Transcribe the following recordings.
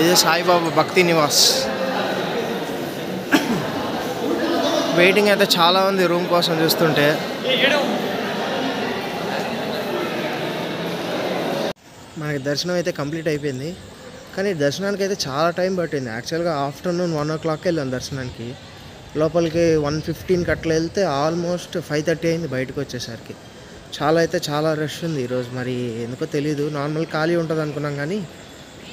ఇది సాయిబాబా భక్తి నివాస్. వెయిటింగ్ అయితే చాలా ఉంది రూమ్ కోసం చూస్తుంటే. మనకి దర్శనం అయితే కంప్లీట్ అయిపోయింది, కానీ దర్శనానికి అయితే చాలా టైం పట్టింది. యాక్చువల్గా ఆఫ్టర్నూన్ 1 o'clock వెళ్ళాం దర్శనానికి. లోపలికి 1:15 అట్లా వెళ్తే ఆల్మోస్ట్ 5:30 అయింది బయటకు వచ్చేసరికి. చాలా రష్ ఉంది ఈరోజు. మరి ఎందుకో తెలీదు, నార్మల్ ఖాళీ ఉంటుంది అనుకున్నాం కానీ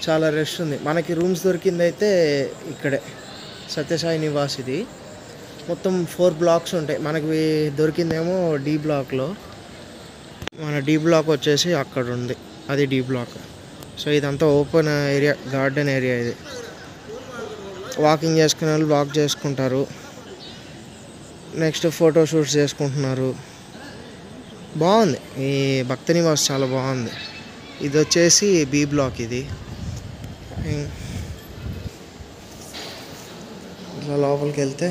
చాలా రష్ ఉంది. మనకి రూమ్స్ దొరికింది అయితే ఇక్కడే సత్యసాయి నివాస్. ఇది మొత్తం 4 blocks ఉంటాయి. మనకి దొరికిందేమో డి బ్లాక్లో. మన డి బ్లాక్ వచ్చేసి అక్కడ ఉంది, అది డి బ్లాక్. సో ఇదంతా ఓపెన్ ఏరియా, గార్డెన్ ఏరియా. ఇది వాకింగ్ చేసుకునే వాళ్ళు వాక్ చేసుకుంటారు, నెక్స్ట్ ఫోటోషూట్స్ చేసుకుంటున్నారు. బాగుంది ఈ భక్తి నివాస్, చాలా బాగుంది. ఇది వచ్చేసి బి బ్లాక్. ఇది ఇలా లోపలికి వెళ్తే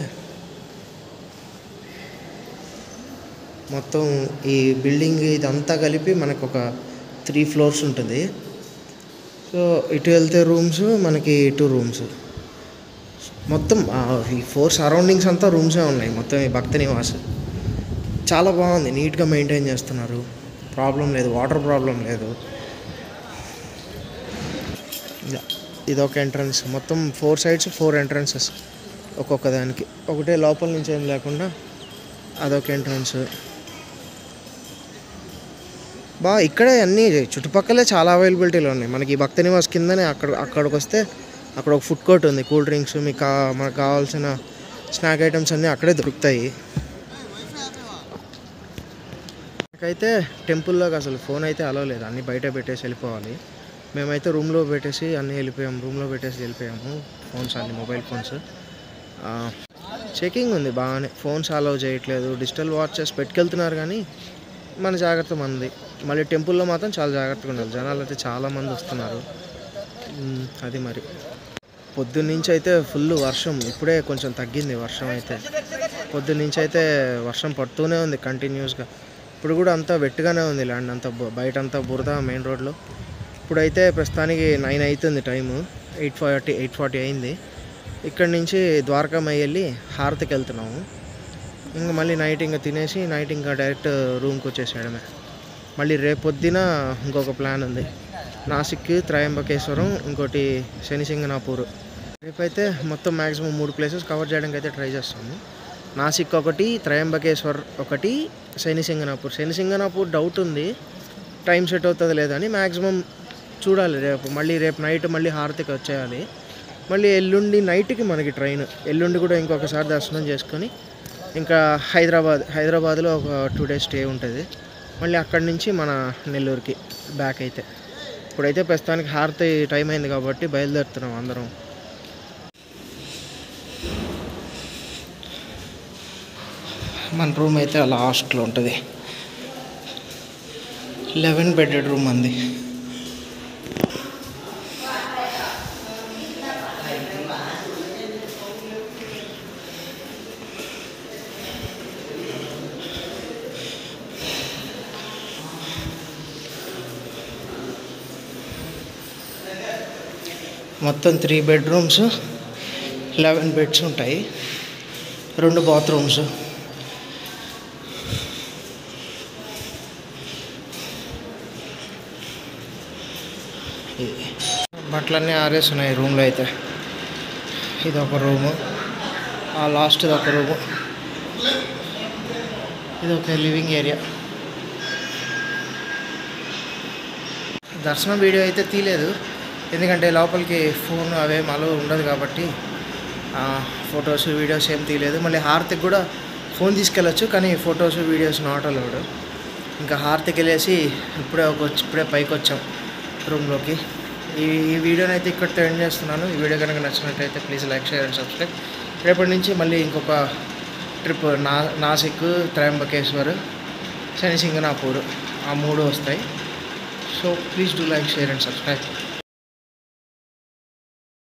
మొత్తం ఈ బిల్డింగ్ ఇదంతా కలిపి మనకు ఒక 3 floors ఉంటుంది. సో ఇటు వెళ్తే రూమ్స్, మనకి ఇటు రూమ్స్. మొత్తం ఈ 4 సరౌండింగ్స్ అంతా రూమ్సే ఉన్నాయి మొత్తం ఈ భక్తి నివాస్. చాలా బాగుంది, నీట్గా మెయింటైన్ చేస్తున్నారు, ప్రాబ్లం లేదు, వాటర్ ప్రాబ్లం లేదు. ఇదొక ఎంట్రన్స్. మొత్తం 4 sides 4 entrances ఒక్కొక్క దానికి. ఒకటే లోపల నుంచి ఏం లేకుండా అదొక ఎంట్రన్స్. ఇక్కడే అన్నీ చుట్టుపక్కలే చాలా అవైలబిలిటీలు ఉన్నాయి. మనకి భక్తి నివాస్ కిందనే అక్కడికి వస్తే అక్కడ ఒక ఫుడ్ కోర్ట్ ఉంది. కూల్ డ్రింక్స్, మనకు కావాల్సిన స్నాక్ ఐటమ్స్ అన్నీ అక్కడే దొరుకుతాయి. నాకైతే టెంపుల్లోకి అసలు ఫోన్ అయితే అలో లేదు, అన్నీ బయట పెట్టేసి వెళ్ళిపోవాలి. మేమైతే రూమ్లో పెట్టేసి వెళ్ళిపోయాము. ఫోన్స్ అన్ని, మొబైల్ ఫోన్స్. చెకింగ్ ఉంది బాగానే, ఫోన్స్ అలౌ చేయట్లేదు. డిజిటల్ వాచెస్ పెట్టుకెళ్తున్నారు కానీ మన జాగ్రత్త మంది. మళ్ళీ టెంపుల్లో మాత్రం చాలా జాగ్రత్తగా ఉండాలి, జనాలు అయితే చాలామంది వస్తున్నారు. అది మరి పొద్దున్నుంచి అయితే ఫుల్ వర్షం. ఇప్పుడే కొంచెం తగ్గింది వర్షం అయితే. పొద్దున్నుంచి అయితే వర్షం పడుతూనే ఉంది కంటిన్యూస్గా. ఇప్పుడు కూడా అంతా వెట్టుగానే ఉంది ల్యాండ్ అంతా, బయట అంతా బురద మెయిన్ రోడ్లో. ఇప్పుడైతే ప్రస్తుతానికి 9 అవుతుంది టైము, 8:40 అయింది. ఇక్కడి నుంచి ద్వారకామయ్య వెళ్ళి హారతికి వెళ్తున్నాము. ఇంకా మళ్ళీ నైట్ ఇంకా తినేసి నైట్ ఇంకా డైరెక్ట్ రూమ్కి వచ్చేసేయడమే. మళ్ళీ రేపు పొద్దున ఇంకొక ప్లాన్ ఉంది, నాసిక్, త్రయంబకేశ్వరం, ఇంకోటి శనిసింగనాపూర్. రేపైతే మొత్తం మ్యాక్సిమం 3 places కవర్ చేయడానికి అయితే ట్రై చేస్తాము. నాసిక్ ఒకటి, త్రయంబకేశ్వర్ ఒకటి, శనిసింగనాపూర్ డౌట్ ఉంది, టైం సెట్ అవుతుంది లేదని. మ్యాక్సిమం చూడాలి రేపు. మళ్ళీ రేపు నైట్ మళ్ళీ హారతికి వచ్చేయాలి. మళ్ళీ ఎల్లుండి నైట్కి మనకి ట్రైన్. ఎల్లుండి కూడా ఇంకొకసారి దర్శనం చేసుకొని ఇంకా హైదరాబాద్లో ఒక 2 days స్టే ఉంటుంది. మళ్ళీ అక్కడి నుంచి మన నెల్లూరుకి బ్యాక్ అయితే. ఇప్పుడైతే ప్రస్తుతానికి హారతి టైం అయింది కాబట్టి బయలుదేరుతున్నాం అందరం. మన రూమ్ అయితే లాస్ట్లో ఉంటుంది, 11-bedded రూమ్ అంది. మొత్తం 3 bedrooms, 11 beds ఉంటాయి, 2 bathrooms. బట్టలన్నీ ఆరేస్తున్నాయి రూమ్లో అయితే. ఇది ఒక రూము, ఆ లాస్ట్ ఇది ఒక రూము, ఇది ఒక లివింగ్ ఏరియా. దర్శనం వీడియో అయితే తీయలేదు, ఎందుకంటే లోపలికి ఫోన్ అవేం అలో ఉండదు కాబట్టి ఫొటోస్ వీడియోస్ ఏం తీయలేదు. మళ్ళీ హారతికి కూడా ఫోన్ తీసుకెళ్ళచ్చు, కానీ ఫొటోస్ వీడియోస్ నాట్ అలౌడ్. ఇంకా హారతికి వెళ్ళేసి ఇప్పుడే పైకి వచ్చాం రూమ్లోకి. ఈ వీడియోని అయితే ఇక్కడితో ఎండ్ చేస్తున్నాను. ఈ వీడియో కనుక నచ్చినట్టయితే please like, share and subscribe. రేపటి నుంచి మళ్ళీ ఇంకొక ట్రిప్, నాసిక్, త్రయంబకేశ్వర్, శనిసింగనాపూర్, ఆ 3 వస్తాయి. So please do like, share and subscribe.